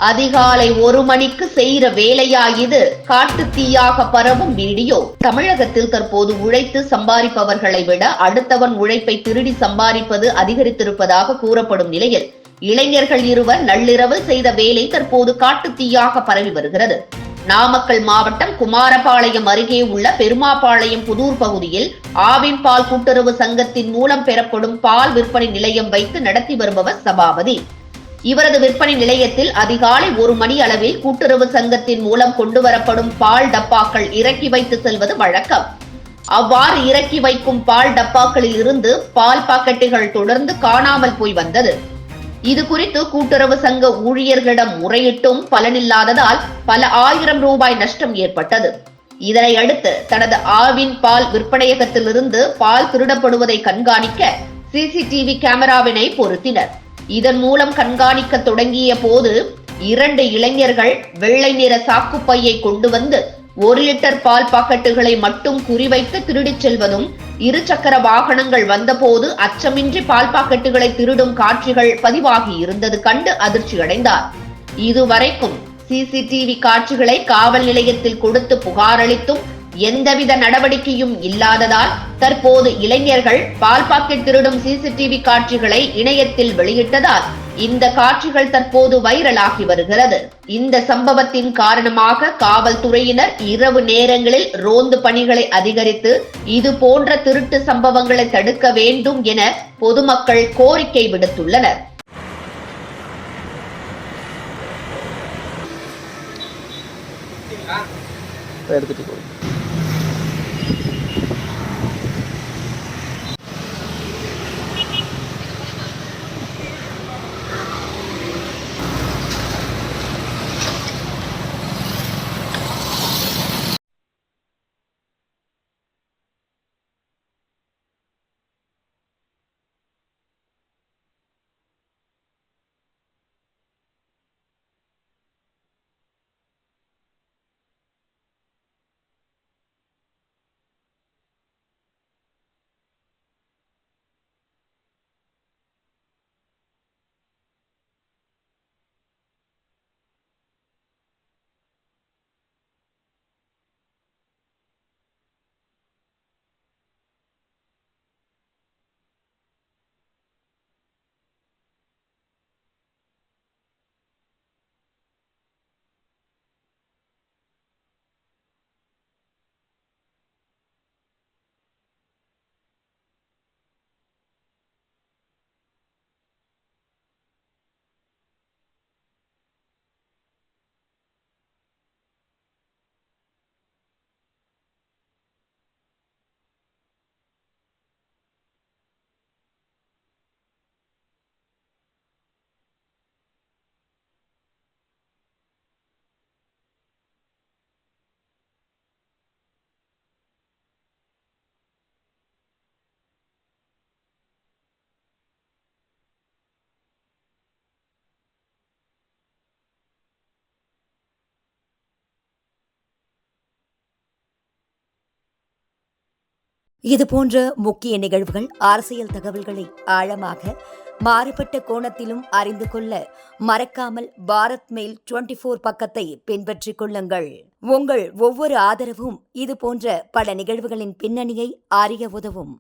அதிகாலை 1 மணிக்கு செய்யற வேலையா இது? காட்டு தீயாக பரவும் வீடியோ. தமிழகத்தில் தற்போது உழைத்து சம்பாதிப்பவர்களை விட அடுத்தவன் உழைப்பை திருடி சம்பாதிப்பது அதிகரித்திருப்பதாக கூறப்படும் நிலையில் இளைஞர்கள் இருவர் நள்ளிரவில் செய்த வேலை தற்போது காட்டு தீயாக பரவி வருகிறது. நாமக்கல் மாவட்டம் குமாரபாளையம் அருகே உள்ள பெருமாபாளையம் புதூர் பகுதியில் ஆவின் பால் கூட்டுறவு சங்கத்தின் மூலம் பெறப்படும் பால் விற்பனை நிலையம் வைத்து நடத்தி வருபவர் சபாபதி. இவரது விற்பனை நிலையத்தில் அதிகாலை 1 மணி அளவில் கூட்டுறவு சங்கத்தின் மூலம் கொண்டுவரப்படும் பால் டப்பாக்கள் இறக்கி வைத்து செல்வது வழக்கம். அவ்வாறு இறக்கி வைக்கும் பால் டப்பாக்களில் இருந்து பால் பாக்கெட்டுகள் தொடர்ந்து காணாமல் போய் வந்தது. இது குறித்து கூட்டுறவு சங்க ஊழியர்களிடம் முறையிட்டும் பலனில்லாததால் பல ஆயிரம் ரூபாய் நஷ்டம் ஏற்பட்டது. இதனை அடுத்து தனது ஆவின் பால் விற்பனையகத்திலிருந்து பால் திருடப்படுவதை கண்காணிக்க சிசிடிவி கேமராவினை பொருத்தினர். இதன் மூலம் கண்காணிக்க தொடங்கிய போது 2 இளைஞர்கள் வெள்ளை நிற சாக்குப்பையை கொண்டு வந்து 1 லிட்டர் பால் பாக்கெட்டுகளை மட்டும் குறிவைத்து திருடிச் செல்வதும், 2 சக்கர வாகனங்கள் வந்தபோது அச்சமின்றி பால் பாக்கெட்டுகளை திருடும் காட்சிகள் பதிவாகி இருந்தது கண்டு அதிர்ச்சியடைந்தார். இதுவரைக்கும் சிசிடிவி காட்சிகளை காவல் நிலையத்தில் கொடுத்து புகார் அளித்தும் எந்தவித நடவடிக்கையும் இல்லாததால் தற்போது இளைஞர்கள் பால் பாக்கெட் திருடும் சிசிடிவி காட்சிகளை இணையத்தில் வெளியிட்டதால் இந்த காட்சிகள் தற்போது வைரலாகி வருகிறது. இந்த சம்பவத்தின் காரணமாக காவல்துறையினர் இரவு நேரங்களில் ரோந்து பணிகளை அதிகரித்து இது போன்ற திருட்டு சம்பவங்களை தடுக்க வேண்டும் என பொதுமக்கள் கோரிக்கை விடுத்துள்ளனர். இதுபோன்ற முக்கிய நிகழ்வுகள், அரசியல் தகவல்களை ஆழமாக மாறுபட்ட கோணத்திலும் அறிந்து கொள்ள மறக்காமல் பாரத் மெயில் 24 பக்கத்தை பின்பற்றிக் கொள்ளுங்கள். உங்கள் ஒவ்வொரு ஆதரவும் இதுபோன்ற பல நிகழ்வுகளின் பின்னணியை அறிய உதவும்.